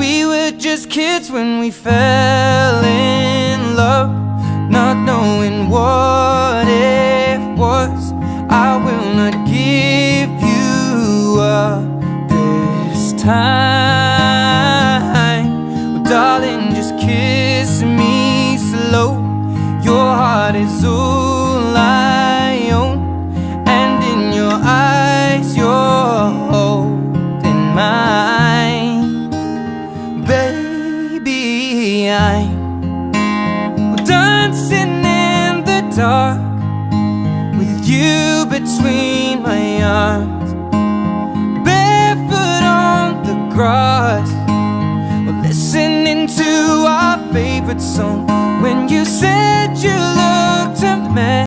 we were just kids when we fell in love, not knowing what it was. I will not give you up this time. Well, darling, just kiss me slow. Your heart is all I own, and in your eyes you're holding mine. Baby, I'm dancing in the dark with you between my arms, barefoot on the grass, we're listening to our favorite song. When you said you looked a mess